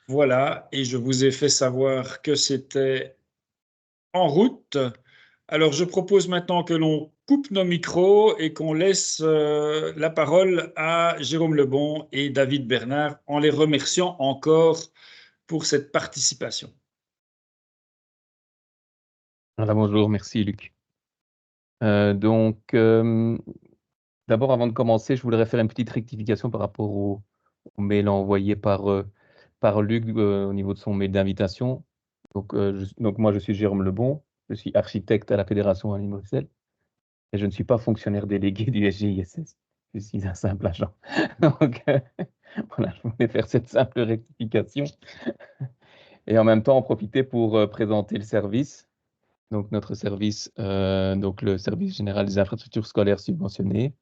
Voilà, et je vous ai fait savoir que c'était en route. Alors, je propose maintenant que l'on coupe nos micros et qu'on laisse la parole à Jérôme Lebon et David Bernard en les remerciant encore pour cette participation. Voilà, bonjour, merci Luc. D'abord, avant de commencer, je voudrais faire une petite rectification par rapport au mail envoyé par Luc au niveau de son mail d'invitation. Donc moi, je suis Jérôme Lebon, je suis architecte à la Fédération Wallonie-Bruxelles et je ne suis pas fonctionnaire délégué du SGISS, je suis un simple agent. Donc, voilà, je voulais faire cette simple rectification et en même temps en profiter pour présenter le service. Donc, notre service, donc le service général des infrastructures scolaires subventionnées.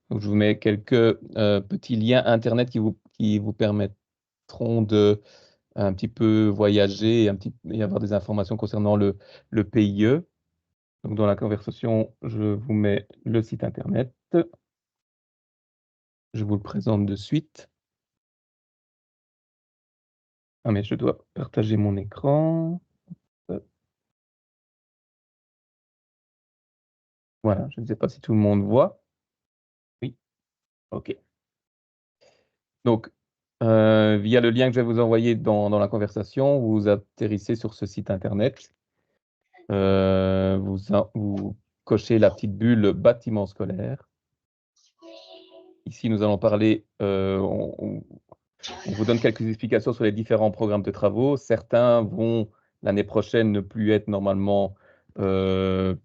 Donc, je vous mets quelques petits liens Internet qui vous permettront de un petit peu voyager et avoir des informations concernant le PIE. Donc, dans la conversation, je vous mets le site Internet. Je vous le présente de suite. Ah, mais je dois partager mon écran. Voilà, je ne sais pas si tout le monde voit. Oui, OK. Donc, via le lien que je vais vous envoyer dans la conversation, vous atterrissez sur ce site Internet. Vous cochez la petite bulle bâtiment scolaire. Ici, nous allons parler, on vous donne quelques explications sur les différents programmes de travaux. Certains vont, l'année prochaine, ne plus être normalement, vous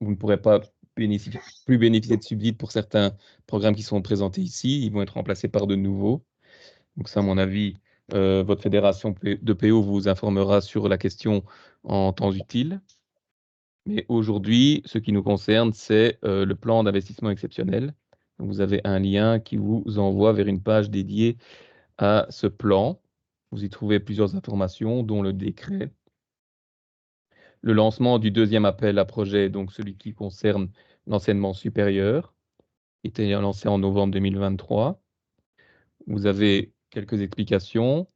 ne pourrez pas plus bénéficier de subsides pour certains programmes qui sont présentés ici. Ils vont être remplacés par de nouveaux. Donc ça, à mon avis, votre fédération de PO vous informera sur la question en temps utile. Mais aujourd'hui, ce qui nous concerne, c'est le plan d'investissement exceptionnel. Donc, vous avez un lien qui vous envoie vers une page dédiée à ce plan. Vous y trouvez plusieurs informations, dont le décret. Le lancement du deuxième appel à projet, donc celui qui concerne l'enseignement supérieur, était lancé en novembre 2023. Vous avez quelques explications.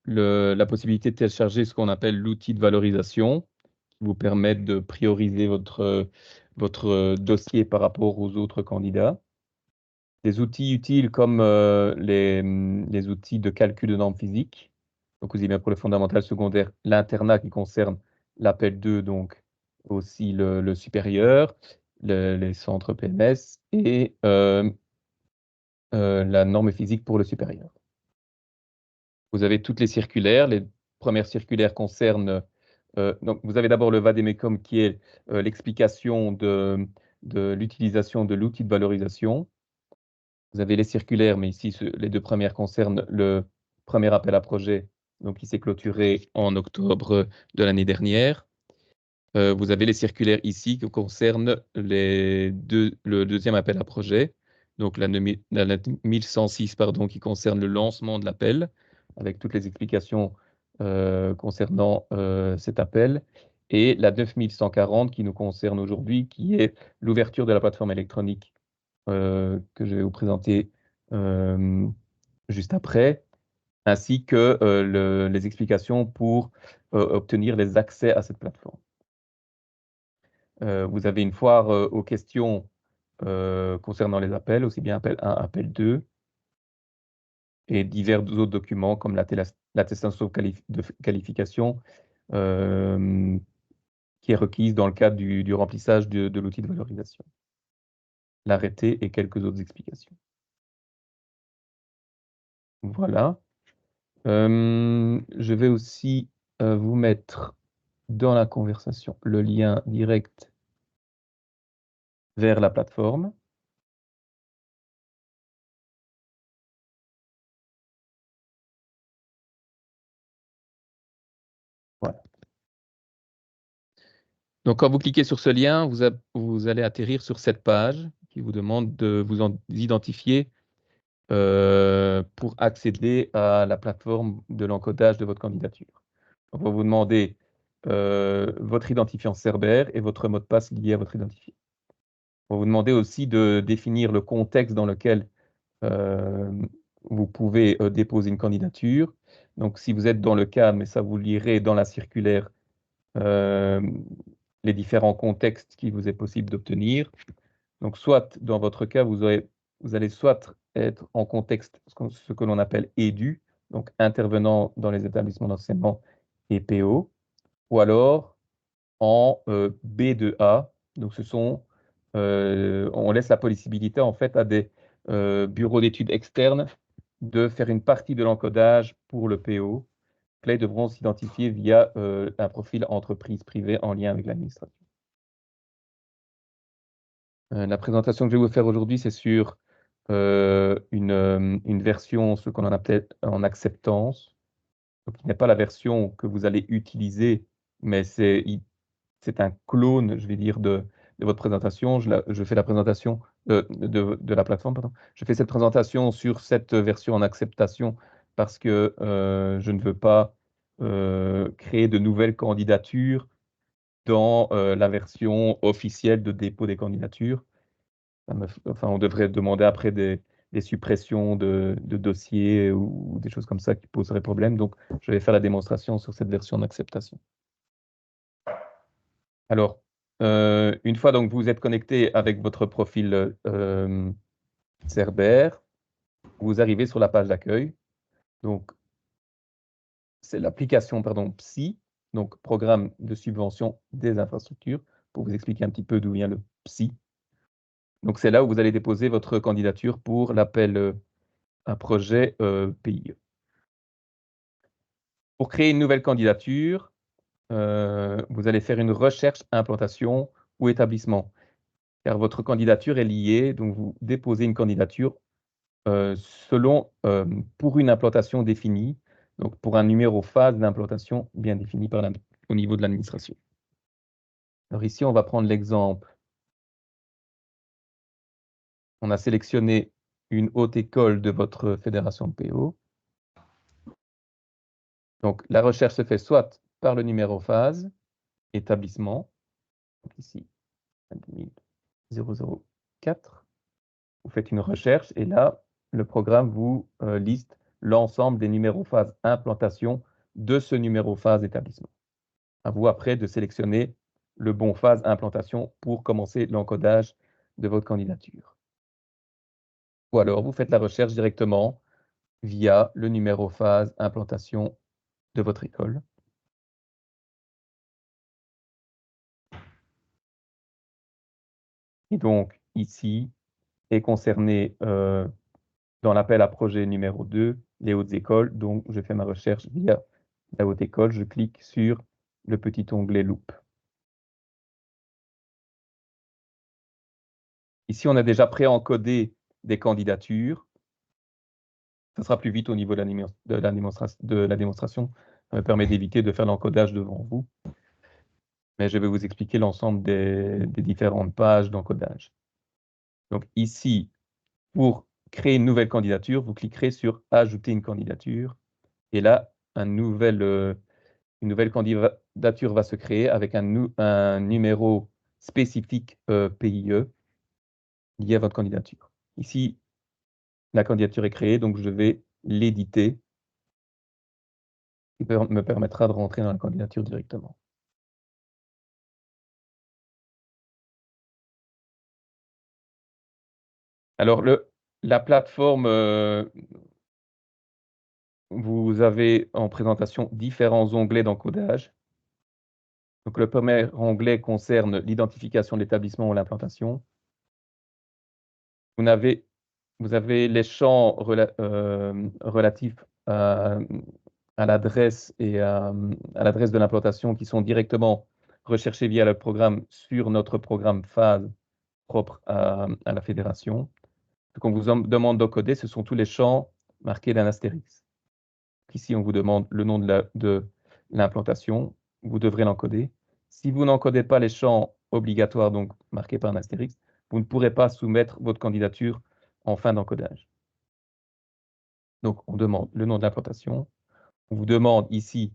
La possibilité de télécharger ce qu'on appelle l'outil de valorisation, qui vous permet de prioriser votre dossier par rapport aux autres candidats. Des outils utiles comme les outils de calcul de normes physiques. Donc, aussi bien pour le fondamental, secondaire, l'internat qui concerne l'appel 2, donc aussi le supérieur, les centres PMS et la norme physique pour le supérieur. Vous avez toutes les circulaires. Les premières circulaires concernent, donc vous avez d'abord le vademecum qui est l'explication de l'utilisation de l'outil de valorisation. Vous avez les circulaires, mais ici, les deux premières concernent le premier appel à projet, donc qui s'est clôturé en octobre de l'année dernière. Vous avez les circulaires ici qui concernent le deuxième appel à projet, donc la 1106, pardon, qui concerne le lancement de l'appel, avec toutes les explications concernant cet appel, et la 9140 qui nous concerne aujourd'hui, qui est l'ouverture de la plateforme électronique que je vais vous présenter juste après, ainsi que les explications pour obtenir les accès à cette plateforme. Vous avez une foire aux questions concernant les appels, aussi bien appel 1, appel 2, et divers autres documents comme l'attestation de qualification qui est requise dans le cadre du remplissage de l'outil de valorisation. L'arrêté et quelques autres explications. Voilà. Je vais aussi vous mettre dans la conversation le lien direct vers la plateforme. Voilà. Donc, quand vous cliquez sur ce lien, vous allez atterrir sur cette page qui vous demande de vous identifier pour accéder à la plateforme de l'encodage de votre candidature. On va vous demander votre identifiant Cerber et votre mot de passe lié à votre identifiant. On va vous demander aussi de définir le contexte dans lequel vous pouvez déposer une candidature. Donc, si vous êtes dans le cadre, mais ça vous lirez dans la circulaire, les différents contextes qu'il vous est possible d'obtenir. Donc, soit dans votre cas, vous allez soit être en contexte, ce que l'on appelle édu, donc intervenant dans les établissements d'enseignement et PO, ou alors en B2A. Donc, on laisse la possibilité en fait à des bureaux d'études externes de faire une partie de l'encodage pour le PO. Là, ils devront s'identifier via un profil entreprise privée en lien avec l'administration. La présentation que je vais vous faire aujourd'hui, c'est sur une version, ce qu'on en appelle en acceptance. Donc, il n'est pas la version que vous allez utiliser, mais c'est un clone, je vais dire, de votre présentation. Je fais la présentation de la plateforme, pardon. Je fais cette présentation sur cette version en acceptation parce que je ne veux pas créer de nouvelles candidatures dans la version officielle de dépôt des candidatures. Enfin, on devrait demander après des suppressions de dossiers ou des choses comme ça qui poseraient problème. Donc, je vais faire la démonstration sur cette version d'acceptation. Alors, une fois donc vous êtes connecté avec votre profil Cerber, vous arrivez sur la page d'accueil. Donc, c'est l'application PSI, donc Programme de subvention des infrastructures, pour vous expliquer un petit peu d'où vient le PSI. Donc, c'est là où vous allez déposer votre candidature pour l'appel à projet PIE. Pour créer une nouvelle candidature, vous allez faire une recherche implantation ou établissement, car votre candidature est liée, donc vous déposez une candidature pour une implantation définie, donc pour un numéro phase d'implantation bien défini au niveau de l'administration. Alors ici, on va prendre l'exemple. On a sélectionné une haute école de votre fédération de PO. Donc la recherche se fait soit par le numéro phase, établissement, donc ici, 004. Vous faites une recherche et là, le programme vous liste l'ensemble des numéros phase implantation de ce numéro phase établissement. À vous après de sélectionner le bon phase implantation pour commencer l'encodage de votre candidature. Ou alors, vous faites la recherche directement via le numéro phase implantation de votre école. Et donc, ici, est concerné dans l'appel à projet numéro 2, les hautes écoles. Donc, je fais ma recherche via la haute école. Je clique sur le petit onglet Loop. Ici, on a déjà pré-encodé des candidatures. Ça sera plus vite au niveau de la démonstration. Ça me permet d'éviter de faire l'encodage devant vous. Mais je vais vous expliquer l'ensemble des différentes pages d'encodage. Donc ici, pour créer une nouvelle candidature, vous cliquerez sur « Ajouter une candidature ». Et là, une nouvelle candidature va se créer avec un numéro spécifique PIE lié à votre candidature. Ici, la candidature est créée, donc je vais l'éditer, qui me permettra de rentrer dans la candidature directement. Alors, la plateforme, vous avez en présentation différents onglets d'encodage. Donc, le premier onglet concerne l'identification de l'établissement ou l'implantation. Vous avez les champs relatifs à l'adresse et à l'adresse de l'implantation qui sont directement recherchés via le programme sur notre programme phase propre à la fédération. Ce qu'on vous demande d'encoder, ce sont tous les champs marqués d'un astérix. Ici, on vous demande le nom de l'implantation. Vous devrez l'encoder. Si vous n'encodez pas les champs obligatoires, donc marqués par un astérix, vous ne pourrez pas soumettre votre candidature en fin d'encodage. Donc, on demande le nom de l'implantation. On vous demande ici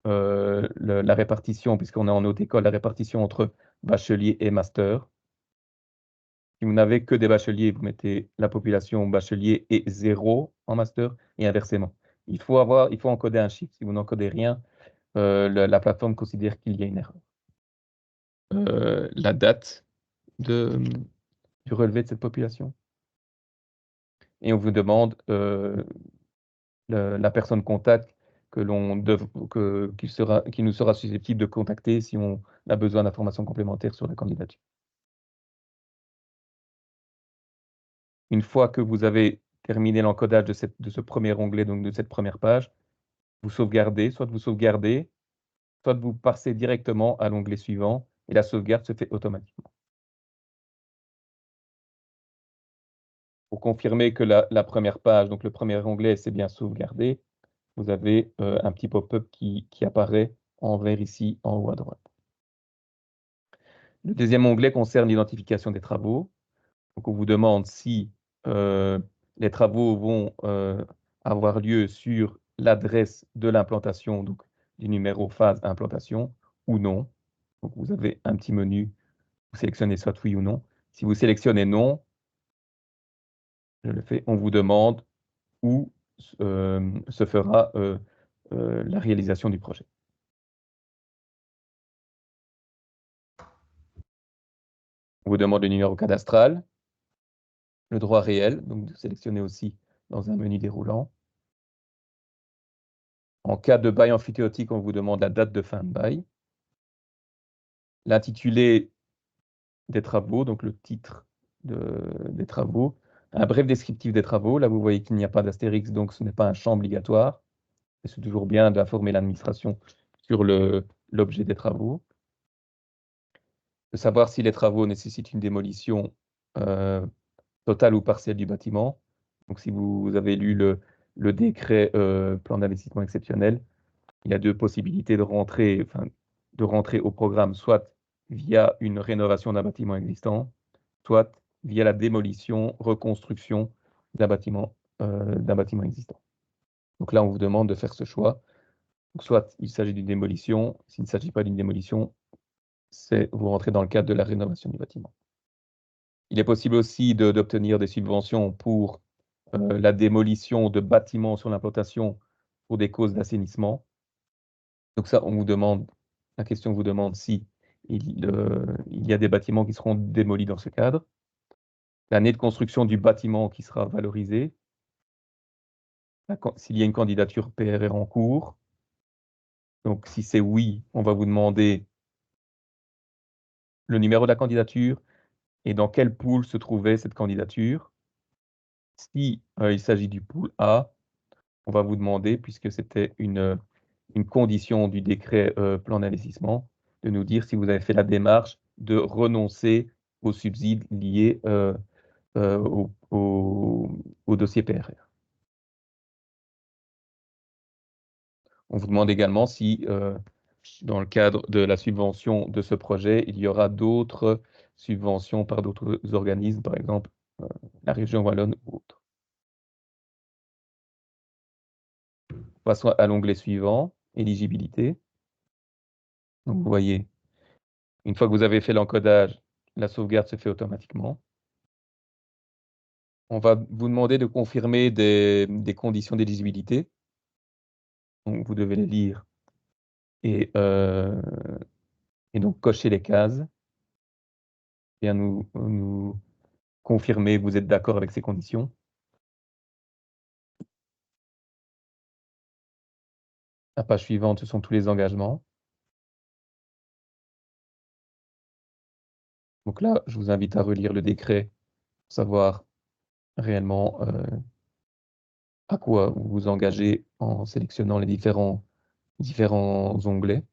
la répartition, puisqu'on est en haute école, la répartition entre bachelier et master. Si vous n'avez que des bacheliers, vous mettez la population bachelier et 0 en master, et inversement. il faut encoder un chiffre. Si vous n'encodez rien, la plateforme considère qu'il y a une erreur. La date du relevé de cette population. Et on vous demande la personne contact qui nous sera susceptible de contacter si on a besoin d'informations complémentaires sur la candidature. Une fois que vous avez terminé l'encodage de ce premier onglet, donc de cette première page, vous sauvegardez, soit vous passez directement à l'onglet suivant et la sauvegarde se fait automatiquement. Pour confirmer que la première page, donc le premier onglet, c'est bien sauvegardé, vous avez un petit pop-up qui apparaît en vert ici, en haut à droite. Le deuxième onglet concerne l'identification des travaux. Donc, on vous demande si les travaux vont avoir lieu sur l'adresse de l'implantation, donc du numéro phase implantation, ou non. Donc, vous avez un petit menu, vous sélectionnez soit oui ou non. Si vous sélectionnez non, je le fais, on vous demande où se fera la réalisation du projet. On vous demande le numéro cadastral, le droit réel, donc de sélectionner aussi dans un menu déroulant. En cas de bail amphithéotique, on vous demande la date de fin de bail, l'intitulé des travaux, donc le titre des travaux, un bref descriptif des travaux. Là, vous voyez qu'il n'y a pas d'astérix, donc ce n'est pas un champ obligatoire. C'est toujours bien d'informer l'administration sur l'objet des travaux. De savoir si les travaux nécessitent une démolition totale ou partielle du bâtiment. Donc, si vous avez lu le décret plan d'investissement exceptionnel, il y a deux possibilités de rentrer au programme, soit via une rénovation d'un bâtiment existant, soit via la démolition, reconstruction d'un bâtiment existant. Donc là, on vous demande de faire ce choix. Donc, soit il s'agit d'une démolition, s'il ne s'agit pas d'une démolition, vous rentrez dans le cadre de la rénovation du bâtiment. Il est possible aussi d'obtenir des subventions pour la démolition de bâtiments sur l'implantation pour des causes d'assainissement. Donc ça, la question vous demande si il y a des bâtiments qui seront démolis dans ce cadre, l'année de construction du bâtiment qui sera valorisé, s'il y a une candidature PRR en cours. Donc si c'est oui, on va vous demander le numéro de la candidature et dans quel pool se trouvait cette candidature. Si il s'agit du pool A, on va vous demander, puisque c'était une condition du décret plan d'investissement, de nous dire si vous avez fait la démarche de renoncer aux subsides liés au dossier PRR. On vous demande également si, dans le cadre de la subvention de ce projet, il y aura d'autres subventions par d'autres organismes, par exemple la région wallonne ou autre. Passons à l'onglet suivant, éligibilité. Donc, vous voyez, une fois que vous avez fait l'encodage, la sauvegarde se fait automatiquement. On va vous demander de confirmer des conditions d'éligibilité. Donc, vous devez les lire et donc cocher les cases. Et nous confirmer que vous êtes d'accord avec ces conditions. La page suivante, ce sont tous les engagements. Donc là, je vous invite à relire le décret pour savoir réellement à quoi vous vous engagez en sélectionnant les différents onglets.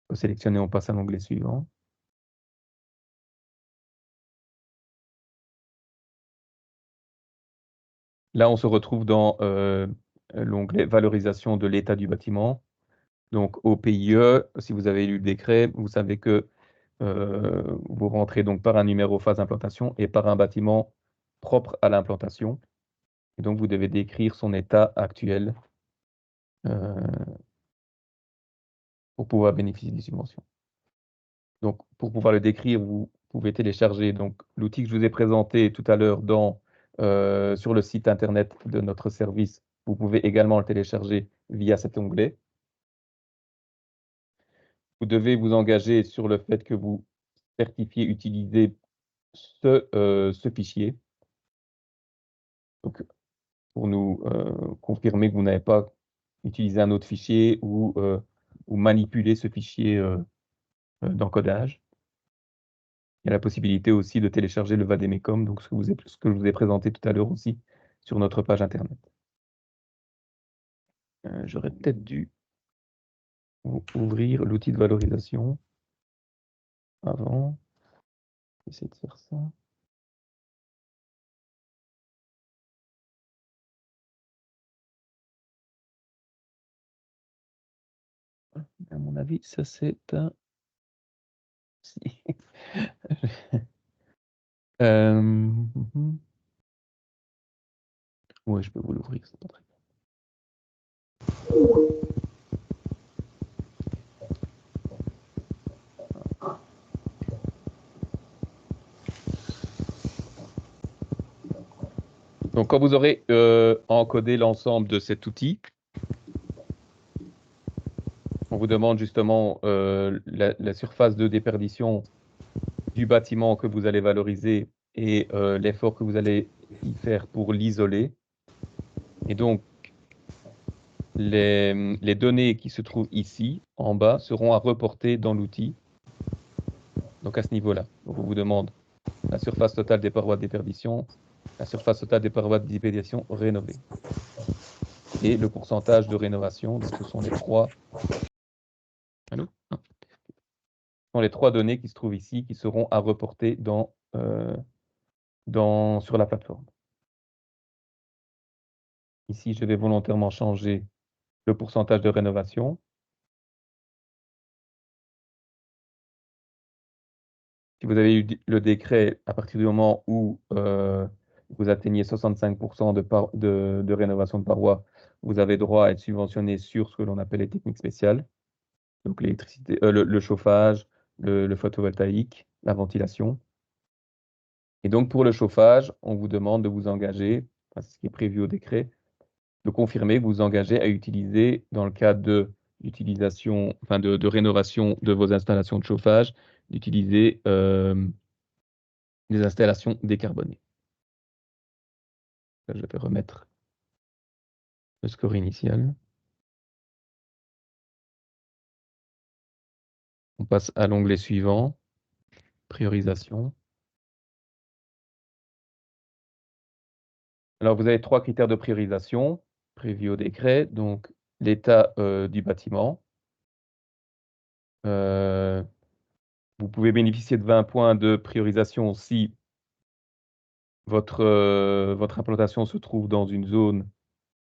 Pour sélectionner, on passe à l'onglet suivant. Là, on se retrouve dans l'onglet valorisation de l'état du bâtiment. Donc, au PIE, si vous avez lu le décret, vous savez que vous rentrez donc par un numéro phase implantation et par un bâtiment propre à l'implantation. Et donc, vous devez décrire son état actuel pour pouvoir bénéficier des subventions. Donc, pour pouvoir le décrire, vous pouvez télécharger donc l'outil que je vous ai présenté tout à l'heure sur le site internet de notre service. Vous pouvez également le télécharger via cet onglet. Vous devez vous engager sur le fait que vous certifiez utiliser ce fichier. Donc, pour nous confirmer que vous n'avez pas utilisé un autre fichier ou manipulé ce fichier d'encodage. Il y a la possibilité aussi de télécharger le Vademecum, donc ce que je vous ai présenté tout à l'heure aussi sur notre page internet. J'aurais peut-être dû ouvrir l'outil de valorisation avant. Essayer de faire ça. À mon avis, ça c'est un... Si. Ouais, je peux vous l'ouvrir, c'est pas très bien. Donc, quand vous aurez encodé l'ensemble de cet outil, on vous demande justement la surface de déperdition du bâtiment que vous allez valoriser et l'effort que vous allez y faire pour l'isoler. Et donc, les données qui se trouvent ici, en bas, seront à reporter dans l'outil. Donc, à ce niveau-là, on vous demande la surface totale des parois de déperdition, la surface totale des parois de déperdition rénovées et le pourcentage de rénovation. Donc, ce sont les trois. Allô? Non. Ce sont les trois données qui se trouvent ici, qui seront à reporter sur la plateforme. Ici, je vais volontairement changer le pourcentage de rénovation. Si vous avez eu le décret, à partir du moment où vous atteignez 65% de rénovation de parois, vous avez droit à être subventionné sur ce que l'on appelle les techniques spéciales. Donc l'électricité, le chauffage, le photovoltaïque, la ventilation. Et donc pour le chauffage, on vous demande de vous engager, c'est ce qui est prévu au décret, de confirmer que vous vous engagez à utiliser, dans le cadre de l'utilisation, enfin de rénovation de vos installations de chauffage, d'utiliser des installations décarbonées. Là, je vais remettre le score initial. On passe à l'onglet suivant, priorisation. Alors, vous avez trois critères de priorisation prévus au décret. Donc, l'état du bâtiment. Vous pouvez bénéficier de 20 points de priorisation si votre implantation se trouve dans une zone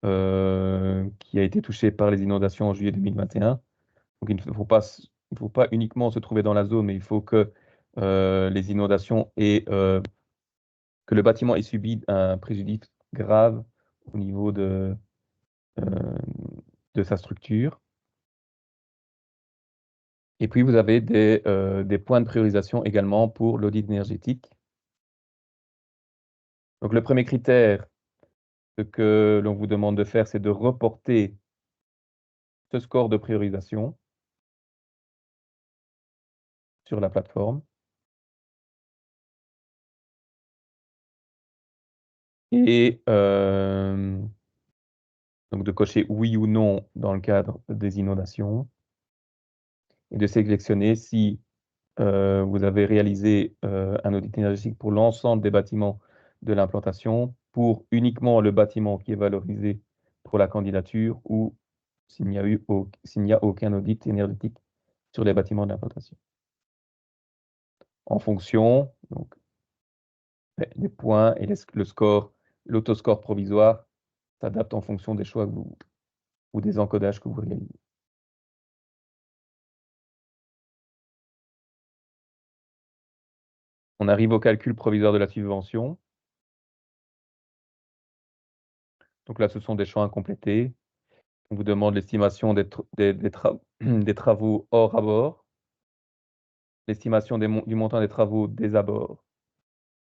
qui a été touchée par les inondations en juillet 2021. Donc, il ne faut pas uniquement se trouver dans la zone, mais il faut que les inondations et que le bâtiment ait subi un préjudice grave au niveau de sa structure. Et puis, vous avez des points de priorisation également pour l'audit énergétique. Donc, le premier critère, ce que l'on vous demande de faire, c'est de reporter ce score de priorisation sur la plateforme. Et donc de cocher oui ou non dans le cadre des inondations. Et de sélectionner si vous avez réalisé un audit énergétique pour l'ensemble des bâtiments de l'implantation, pour uniquement le bâtiment qui est valorisé pour la candidature, ou s'il n'y a aucun audit énergétique sur les bâtiments de l'implantation. En fonction, donc, les points et le score, l'autoscore provisoire s'adapte en fonction des choix ou des encodages que vous réalisez. On arrive au calcul provisoire de la subvention. Donc là, ce sont des champs à compléter. On vous demande l'estimation des travaux hors abord. l'estimation du montant des travaux des abords,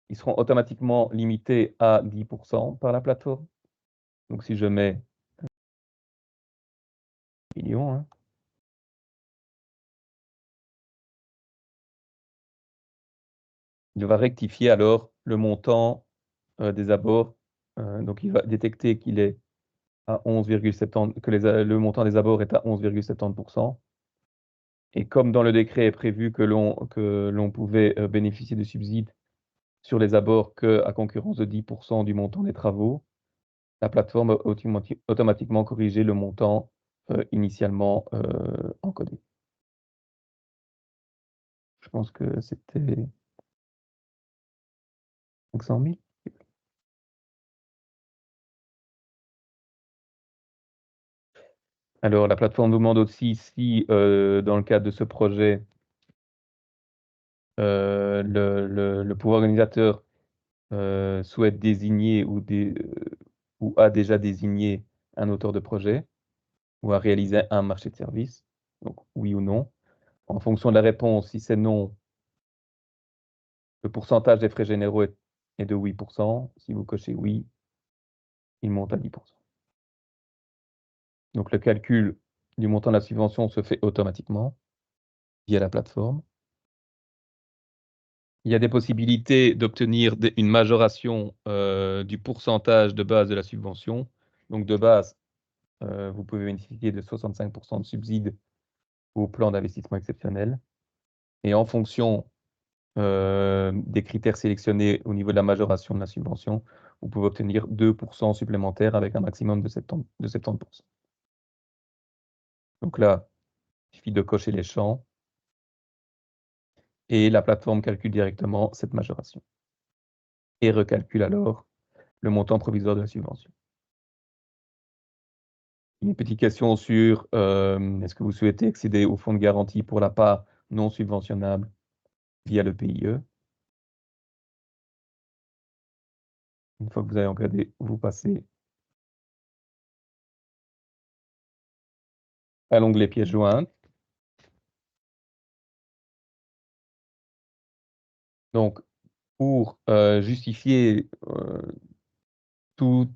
ils seront automatiquement limités à 10% par la plateforme. Donc, si je mets 1 million, hein, il va rectifier alors le montant des abords. Donc, il va détecter qu'il est à 11,70, que le montant des abords est à 11,70%. Et comme dans le décret est prévu que l'on pouvait bénéficier de subsides sur les abords qu'à concurrence de 10% du montant des travaux, la plateforme a automatiquement corrigé le montant initialement encodé. Je pense que c'était 500 000. Alors, la plateforme nous demande aussi si, dans le cadre de ce projet, le pouvoir organisateur souhaite désigner ou a déjà désigné un auteur de projet ou a réalisé un marché de service. Donc, oui ou non. En fonction de la réponse, si c'est non, le pourcentage des frais généraux est de 8%. Si vous cochez oui, il monte à 10%. Donc, le calcul du montant de la subvention se fait automatiquement via la plateforme. Il y a des possibilités d'obtenir une majoration du pourcentage de base de la subvention. Donc, de base, vous pouvez bénéficier de 65% de subsides au plan d'investissement exceptionnel. Et en fonction des critères sélectionnés au niveau de la majoration de la subvention, vous pouvez obtenir 2% supplémentaires avec un maximum de 70%. Donc là, il suffit de cocher les champs et la plateforme calcule directement cette majoration et recalcule alors le montant provisoire de la subvention. Une petite question sur est-ce que vous souhaitez accéder au fonds de garantie pour la part non subventionnable via le PIE? Une fois que vous avez encodé, vous passez à l'onglet pièces jointes. Donc, pour justifier tous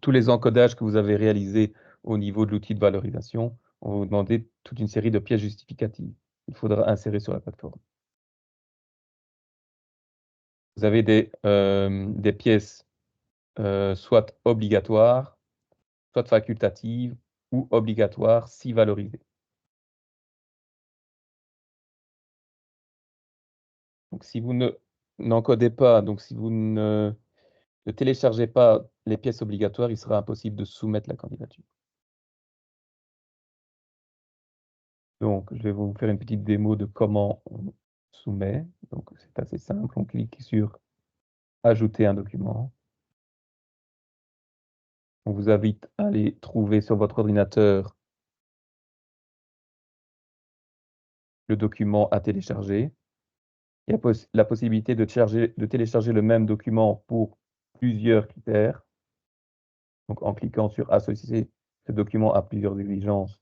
les encodages que vous avez réalisés au niveau de l'outil de valorisation, on va vous demander toute une série de pièces justificatives qu'il faudra insérer sur la plateforme. Vous avez des pièces soit obligatoires, soit facultatives ou obligatoires si valorisées. Donc, si vous n'encodez pas, donc si vous ne téléchargez pas les pièces obligatoires, il sera impossible de soumettre la candidature. Donc, je vais vous faire une petite démo de comment on soumet. Donc, c'est assez simple. On clique sur Ajouter un document. On vous invite à aller trouver sur votre ordinateur le document à télécharger. Il y a la possibilité de télécharger le même document pour plusieurs critères. Donc, en cliquant sur Associer ce document à plusieurs exigences,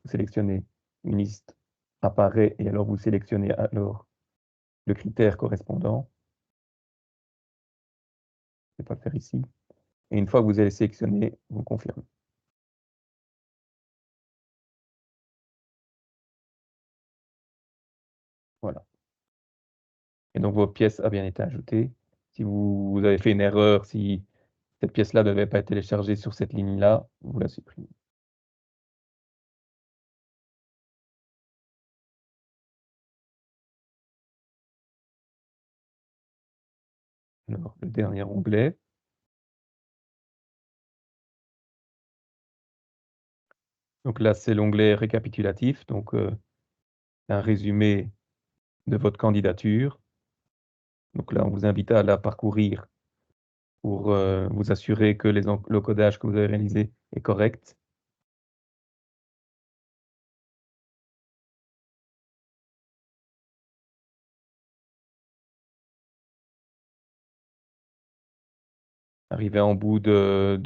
vous sélectionnez une liste apparaît et alors vous sélectionnez alors le critère correspondant. Je ne vais pas le faire ici. Et une fois que vous avez sélectionné, vous confirmez. Voilà. Et donc, votre pièce a bien été ajoutée. Si vous avez fait une erreur, si cette pièce-là ne devait pas être téléchargée sur cette ligne-là, vous la supprimez. Alors, le dernier onglet. Donc là, c'est l'onglet récapitulatif, donc un résumé de votre candidature. Donc là, on vous invite à la parcourir pour vous assurer que le codage que vous avez réalisé est correct. Arrivé en bout de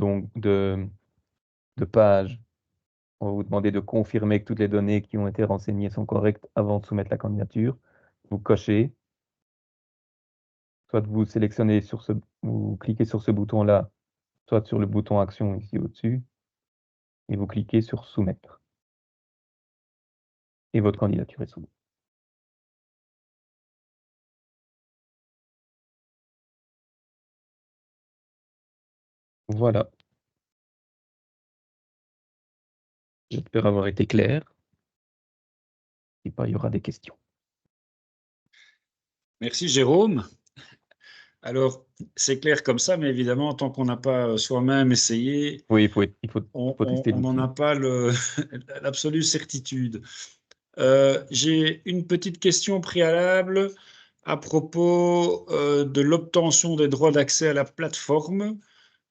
page, on va vous demander de confirmer que toutes les données qui ont été renseignées sont correctes avant de soumettre la candidature. vous cochez, soit vous sélectionnez vous cliquez sur ce bouton-là, soit sur le bouton action ici au-dessus, et vous cliquez sur soumettre. Et votre candidature est soumise. Voilà. J'espère avoir été clair. Et pas, il y aura des questions. Merci Jérôme. Alors, c'est clair comme ça, mais évidemment, tant qu'on n'a pas soi-même essayé, Oui, il faut tester on n'en a l'outil. pas l'absolue certitude. J'ai une petite question préalable à propos de l'obtention des droits d'accès à la plateforme.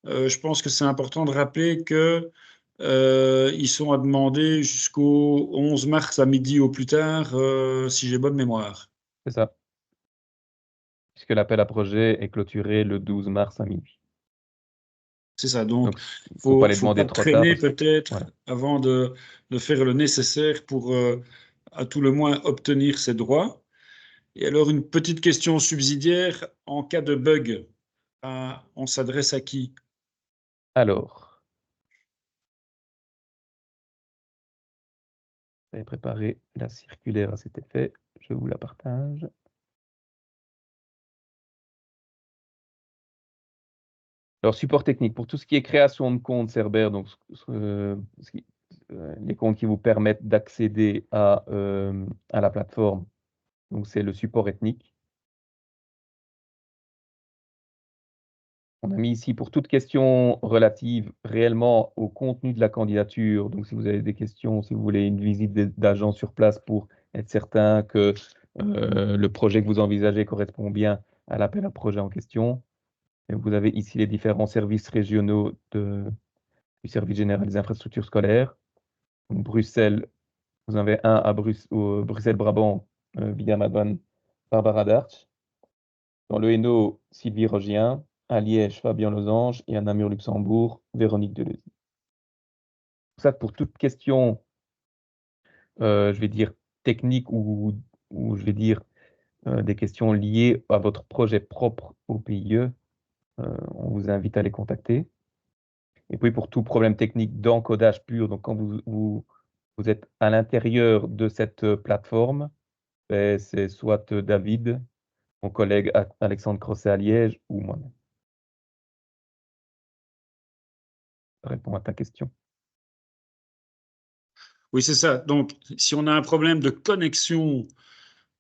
Je pense que c'est important de rappeler que ils sont à demander jusqu'au 11 mars à midi au plus tard, si j'ai bonne mémoire. C'est ça. Puisque l'appel à projet est clôturé le 12 mars à minuit. C'est ça. Donc, Donc, il ne faut pas les faut demander pas trop tard. traîner peut-être Voilà. avant de faire le nécessaire pour, à tout le moins, obtenir ses droits. Et alors, une petite question subsidiaire. En cas de bug, on s'adresse à qui? Alors, j'avais préparé la circulaire à cet effet. Je vous la partage. Alors, support technique, pour tout ce qui est création de compte Cerber, donc les comptes qui vous permettent d'accéder à la plateforme, donc c'est le support ethnique. On a mis ici pour toute question relative réellement au contenu de la candidature. Donc, si vous avez des questions, si vous voulez une visite d'agent sur place pour être certain que le projet que vous envisagez correspond bien à l'appel à projet en question. Et vous avez ici les différents services régionaux du Service général des infrastructures scolaires. Donc, Bruxelles, vous en avez un à Bruxelles-Brabant via Madame Barbara Darch. Dans le Hainaut, Sylvie Rogien. À Liège, Fabien Losange. Et à Namur-Luxembourg, Véronique Deleuze. Ça, pour toute question, je vais dire technique ou je vais dire des questions liées à votre projet propre au PIE, on vous invite à les contacter. Et puis pour tout problème technique d'encodage pur, donc quand vous êtes à l'intérieur de cette plateforme, ben, c'est soit David, mon collègue Alexandre Crosset à Liège ou moi-même. Ça répond à ta question. Oui, c'est ça. Donc, si on a un problème de connexion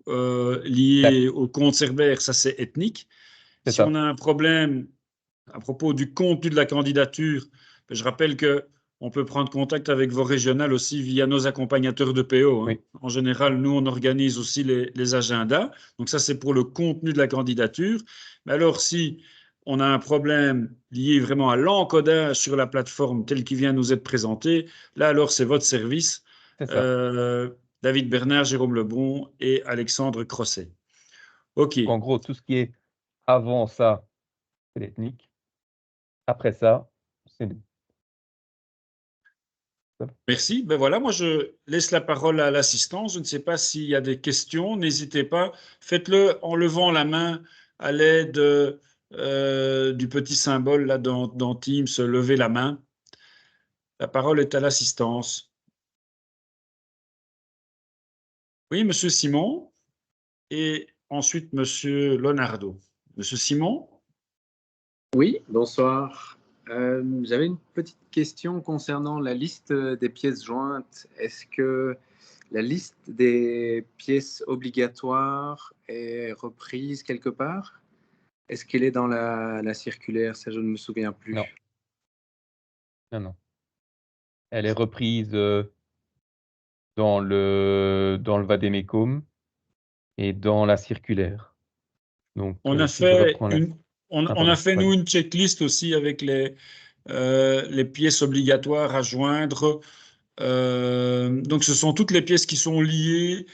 lié au compte Cerber, ça c'est ethnique. C'est Si on ça. a un problème à propos du contenu de la candidature, je rappelle que on peut prendre contact avec vos régionales aussi via nos accompagnateurs de PO. Oui, En général, nous, on organise aussi les agendas. Donc ça, c'est pour le contenu de la candidature. Mais alors, si on a un problème lié vraiment à l'encodage sur la plateforme tel qu'il vient nous être présenté, là, alors, c'est votre service, c'est ça. David Bernard, Jérôme Lebon et Alexandre Crosset. OK. En gros, tout ce qui est avant ça, c'est l'ethnique. Après ça, c'est nous. Merci. Ben voilà, moi je laisse la parole à l'assistance. Je ne sais pas s'il y a des questions. N'hésitez pas. Faites-le en levant la main à l'aide du petit symbole là dans Teams, levez la main. La parole est à l'assistance. Oui, Monsieur Simon et ensuite Monsieur Leonardo. Monsieur Simon? Oui, bonsoir. J'avais une petite question concernant la liste des pièces jointes. Est-ce que la liste des pièces obligatoires est reprise quelque part? Est-ce qu'elle est dans la circulaire? Ça, je ne me souviens plus. Non. Non, non. Elle est reprise dans le Vademecum et dans la circulaire. Donc, On a si je fait reprends on Ah, a pardon, fait nous vas-y. une checklist aussi avec les pièces obligatoires à joindre. Donc, ce sont toutes les pièces qui sont liées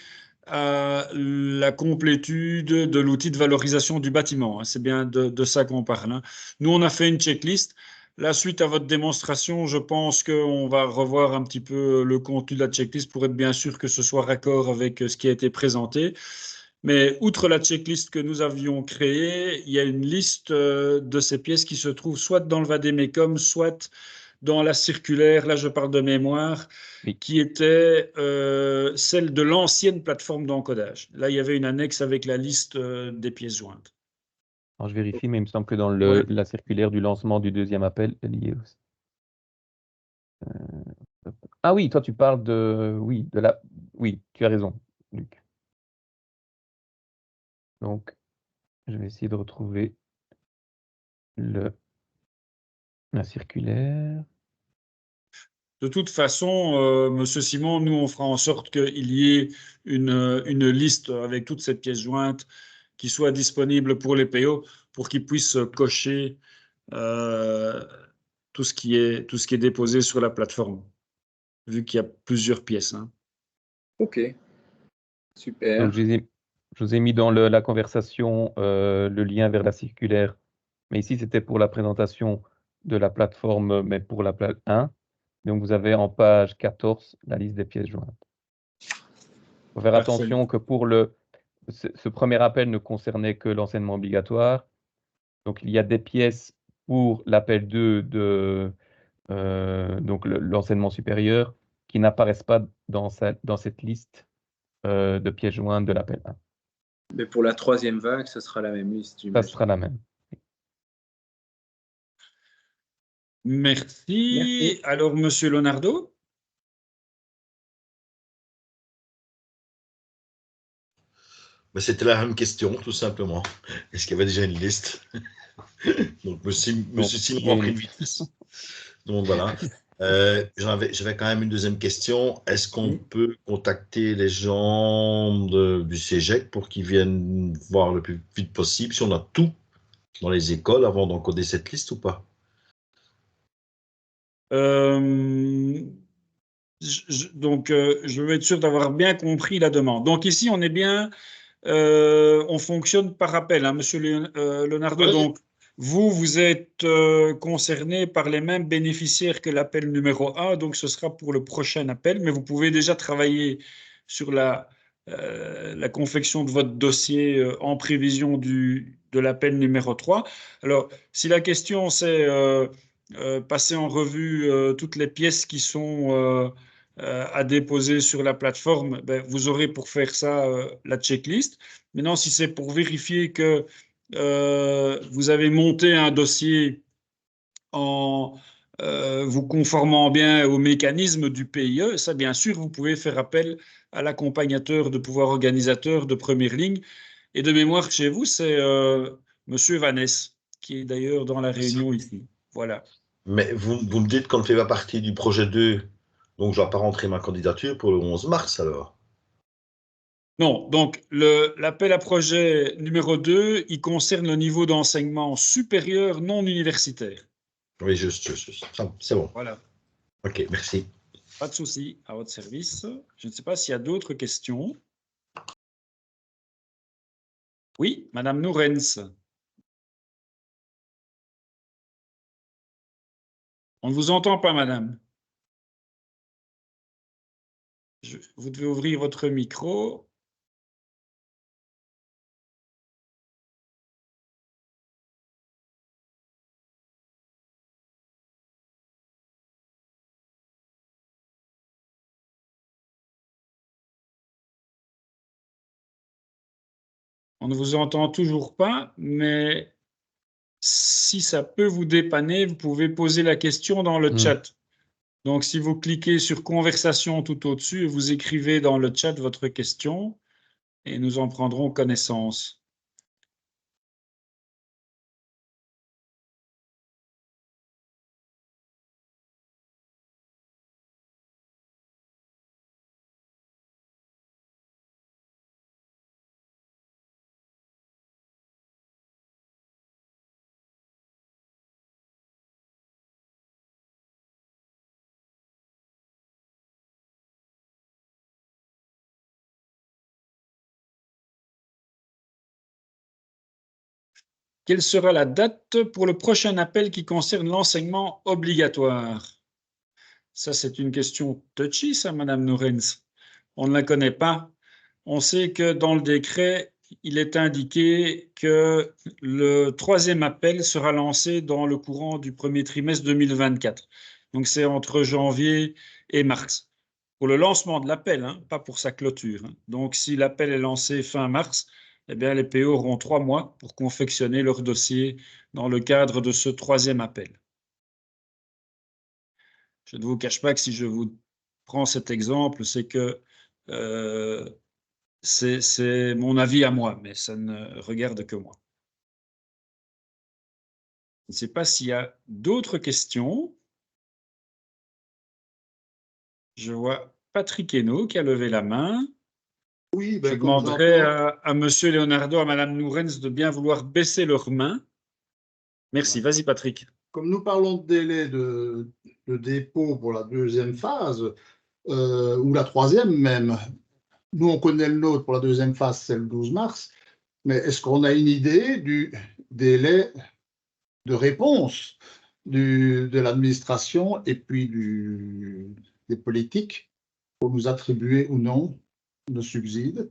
à la complétude de l'outil de valorisation du bâtiment. C'est bien de ça qu'on parle. Nous, on a fait une checklist. La suite à votre démonstration, je pense qu'on va revoir un petit peu le contenu de la checklist pour être bien sûr que ce soit raccord avec ce qui a été présenté. Mais outre la checklist que nous avions créée, il y a une liste de ces pièces qui se trouvent soit dans le Vademecum, soit dans la circulaire, là je parle de mémoire, Oui. qui était celle de l'ancienne plateforme d'encodage. Là, il y avait une annexe avec la liste des pièces jointes. Alors, je vérifie, mais il me semble que dans Ouais. la circulaire du lancement du deuxième appel, elle y est aussi. Ah oui, toi tu parles de... Oui, oui, tu as raison, Luc. Donc, je vais essayer de retrouver la circulaire. De toute façon, Monsieur Simon, nous, on fera en sorte qu'il y ait une liste avec toutes ces pièces jointes qui soit disponible pour les PO pour qu'ils puissent cocher tout ce qui est déposé sur la plateforme, vu qu'il y a plusieurs pièces. Hein. Ok, super. Donc, je vous ai mis dans la conversation le lien vers la circulaire. Mais ici, c'était pour la présentation de la plateforme, mais pour la plate 1. Donc, vous avez en page 14 la liste des pièces jointes. Il faut faire Parfait. attention que pour ce premier appel ne concernait que l'enseignement obligatoire. Donc, il y a des pièces pour l'appel 2 donc l'enseignement supérieur qui n'apparaissent pas dans cette liste de pièces jointes de l'appel 1. Mais pour la troisième vague, ce sera la même liste, Ça j'imagine. sera la même. Merci. Alors, Monsieur Leonardo? Mais c'était la même question, tout simplement. Est-ce qu'il y avait déjà une liste? Donc, Monsieur Simon a pris de vitesse. Donc, voilà. J'avais quand même une deuxième question. Est-ce qu'on peut contacter les gens du CEGEC pour qu'ils viennent voir le plus vite possible si on a tout dans les écoles avant d'encoder cette liste ou pas? Donc, je veux être sûr d'avoir bien compris la demande. Donc, ici, on est bien, on fonctionne par appel, hein, Monsieur Leonardo. Oui. Donc, vous êtes concerné par les mêmes bénéficiaires que l'appel numéro 1, donc ce sera pour le prochain appel, mais vous pouvez déjà travailler sur la confection de votre dossier en prévision de l'appel numéro 3. Alors, si la question c'est passer en revue toutes les pièces qui sont à déposer sur la plateforme, ben, vous aurez pour faire ça la checklist. Maintenant, si c'est pour vérifier que vous avez monté un dossier en vous conformant bien au mécanisme du PIE, ça, bien sûr, vous pouvez faire appel à l'accompagnateur de pouvoir organisateur de première ligne. Et de mémoire, chez vous, c'est Monsieur Vaness, qui est d'ailleurs dans la réunion ici. Voilà. Mais vous me dites qu'on ne fait pas partie du projet 2, donc je ne dois pas rentrer ma candidature pour le 11 mars alors. Non, donc l'appel à projet numéro 2, il concerne le niveau d'enseignement supérieur non universitaire. Oui, juste. C'est bon. Voilà. Ok, merci. Pas de souci, à votre service. Je ne sais pas s'il y a d'autres questions. Oui, Madame Nourens. On ne vous entend pas, Madame. Vous devez ouvrir votre micro. On ne vous entend toujours pas, mais si ça peut vous dépanner, vous pouvez poser la question dans le chat. Donc, si vous cliquez sur conversation tout au-dessus, vous écrivez dans le chat votre question et nous en prendrons connaissance. Quelle sera la date pour le prochain appel qui concerne l'enseignement obligatoire? Ça, c'est une question touchy, ça, Madame Nourens. On ne la connaît pas. On sait que dans le décret, il est indiqué que le 3e appel sera lancé dans le courant du premier trimestre 2024. Donc, c'est entre janvier et mars. Pour le lancement de l'appel, hein, pas pour sa clôture. Hein. Donc, si l'appel est lancé fin mars, eh bien, les PO auront 3 mois pour confectionner leur dossier dans le cadre de ce 3e appel. Je ne vous cache pas que si je vous prends cet exemple, c'est que c'est mon avis à moi, mais ça ne regarde que moi. Je ne sais pas s'il y a d'autres questions. Je vois Patrick Hainaut qui a levé la main. Oui, Je demanderai à Monsieur Leonardo, à Madame Nourens de bien vouloir baisser leurs mains. Merci. Ouais. Vas-y, Patrick. Comme nous parlons de délai de dépôt pour la 2e phase, ou la 3e même, nous on connaît le nôtre pour la 2e phase, c'est le 12 mars, mais est-ce qu'on a une idée du délai de réponse de l'administration et puis des politiques pour nous attribuer ou non nos subsides?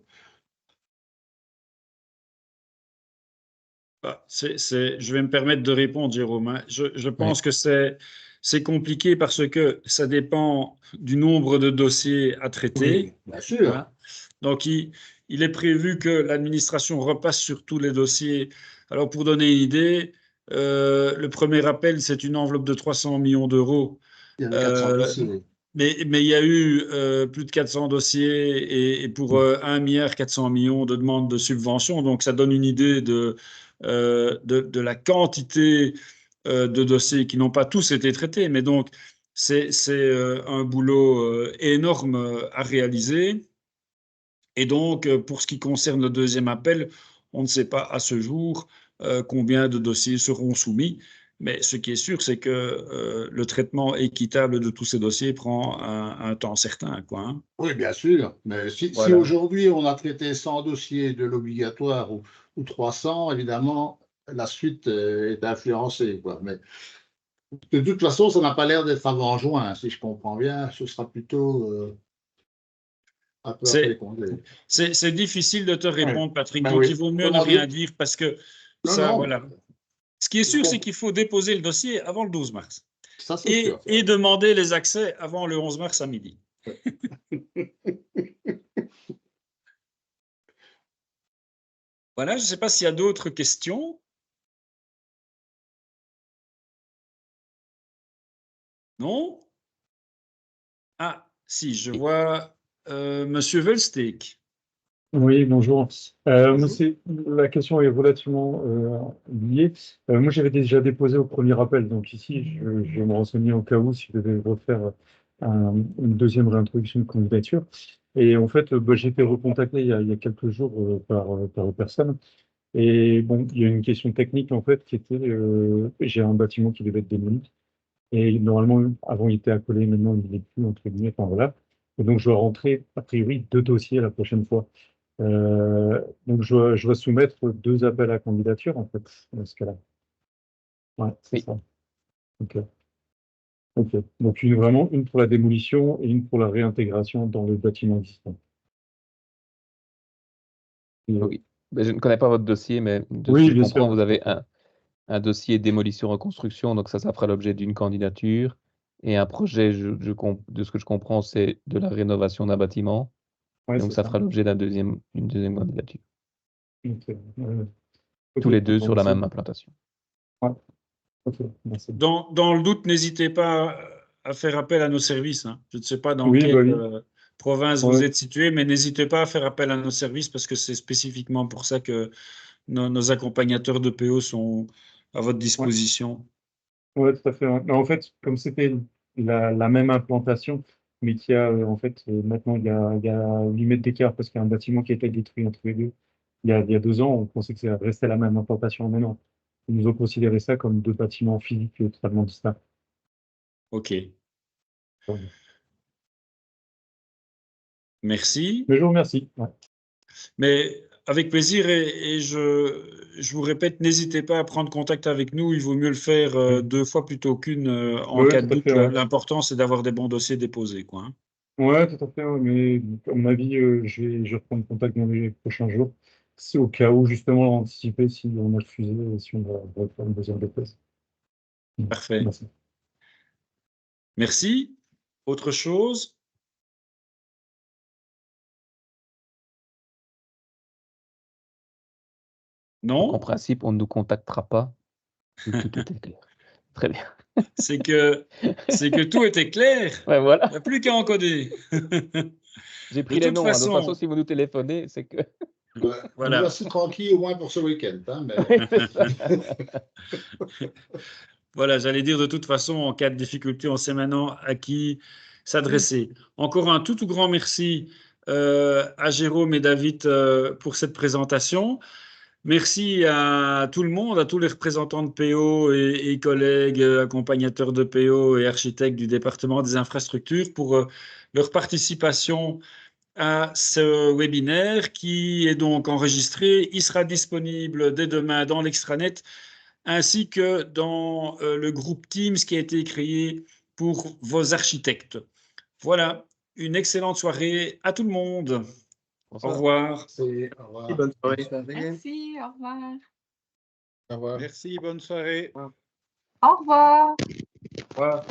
Je vais me permettre de répondre, Jérôme. Hein. Je pense que c'est compliqué parce que ça dépend du nombre de dossiers à traiter. Oui, bien sûr. Hein. Donc, il est prévu que l'administration repasse sur tous les dossiers. Alors, pour donner une idée, le premier appel, c'est une enveloppe de 300 millions d'euros. Il y avait 400 dossiers. Mais il y a eu plus de 400 dossiers et pour 1,4 milliard de demandes de subventions. Donc, ça donne une idée de la quantité de dossiers qui n'ont pas tous été traités. Mais donc, c'est un boulot énorme à réaliser. Et donc, pour ce qui concerne le 2e appel, on ne sait pas à ce jour combien de dossiers seront soumis. Mais ce qui est sûr, c'est que le traitement équitable de tous ces dossiers prend un temps certain, quoi, hein. Oui, bien sûr. Mais si aujourd'hui on a traité 100 dossiers de l'obligatoire ou 300, évidemment, la suite est influencée, quoi. Mais de toute façon, ça n'a pas l'air d'être avant juin, si je comprends bien. Ce sera plutôt un peu après les congés. C'est difficile de te répondre, Patrick. Ben Donc, oui. il vaut mieux ne rien dire parce que voilà. Ce qui est sûr, c'est qu'il faut déposer le dossier avant le 12 mars. Ça, c'est sûr. Et demander les accès avant le 11 mars à midi. Voilà, je ne sais pas s'il y a d'autres questions. Non? Ah, si, je vois Monsieur Velsteek. Oui, bonjour. La question est relativement liée. Moi, j'avais déjà déposé au premier appel, donc ici, je vais me renseigner au cas où si je devais refaire une 2e réintroduction de candidature. Et en fait, j'ai été recontacté il y a quelques jours par une personne. Et bon, il y a une question technique en fait qui était, j'ai un bâtiment qui devait être démoli. Et normalement, avant, il était accolé, maintenant, il n'est plus, entre guillemets, enfin voilà. Et donc, je dois rentrer, a priori, 2 dossiers la prochaine fois. Donc, je dois soumettre 2 appels à candidature, en fait, dans ce cas-là. Ouais, c'est ça. OK. Donc, vraiment, une pour la démolition et une pour la réintégration dans le bâtiment existant. Oui. Je ne connais pas votre dossier, mais de ce Oui, que je bien comprends, sûr. vous avez un dossier démolition-reconstruction, donc ça fera l'objet d'une candidature. Et un projet, de ce que je comprends, c'est de la rénovation d'un bâtiment. Ouais, donc c'est ça fera l'objet d'une deuxième candidature. OK. Tous les deux sur la merci. même implantation. Ouais. OK, merci. Dans le doute, n'hésitez pas à faire appel à nos services. Hein. Je ne sais pas dans Oui, quelle bah oui. province Ouais. vous êtes situé, mais n'hésitez pas à faire appel à nos services parce que c'est spécifiquement pour ça que nos accompagnateurs de PO sont à votre disposition. Ouais, tout à fait. Ouais. Mais en fait, comme c'était la même implantation, mais qu'il y a, en fait, maintenant, il y a 8 mètres d'écart parce qu'il y a un bâtiment qui a été détruit entre les deux. Il y a 2 ans, on pensait que ça restait la même implantation. Mais non, ils nous ont considéré ça comme 2 bâtiments physiques totalement distincts. OK. Ouais. Merci. Mais je vous remercie. Ouais. Mais avec plaisir et je vous répète, n'hésitez pas à prendre contact avec nous. Il vaut mieux le faire 2 fois plutôt qu'une en Ouais, cas de tout à doute. fait, ouais. L'important, c'est d'avoir des bons dossiers déposés, quoi, hein. Ouais, tout à fait. Ouais, mais à mon avis, je vais reprendre contact dans les prochains jours c'est au cas où, justement, anticiper si on a refusé et si on va refaire une deuxième déplace. Parfait. Merci. Merci. Autre chose? Donc, en Non? principe, on ne nous contactera pas. Tout était clair. Très bien. C'est que tout était clair. Ouais, Il voilà. n'y a plus qu'à encoder. J'ai pris De les toute noms. De toute façon- façon, si vous nous téléphonez, c'est que. Voilà. Nous voici tranquille au moins pour ce week-end. Hein, mais... Oui, c'est ça. Voilà, j'allais dire de toute façon, en cas de difficulté, on sait maintenant à qui s'adresser. Encore un tout grand merci à Jérôme et David pour cette présentation. Merci à tout le monde, à tous les représentants de PO et collègues, accompagnateurs de PO et architectes du département des infrastructures pour leur participation à ce webinaire qui est donc enregistré. Il sera disponible dès demain dans l'extranet ainsi que dans le groupe Teams qui a été créé pour vos architectes. Voilà, une excellente soirée à tout le monde. Bonsoir. Au revoir. Au revoir. Bonne soirée. Merci, au revoir. Au revoir. Merci, bonne soirée. Au revoir. Au revoir.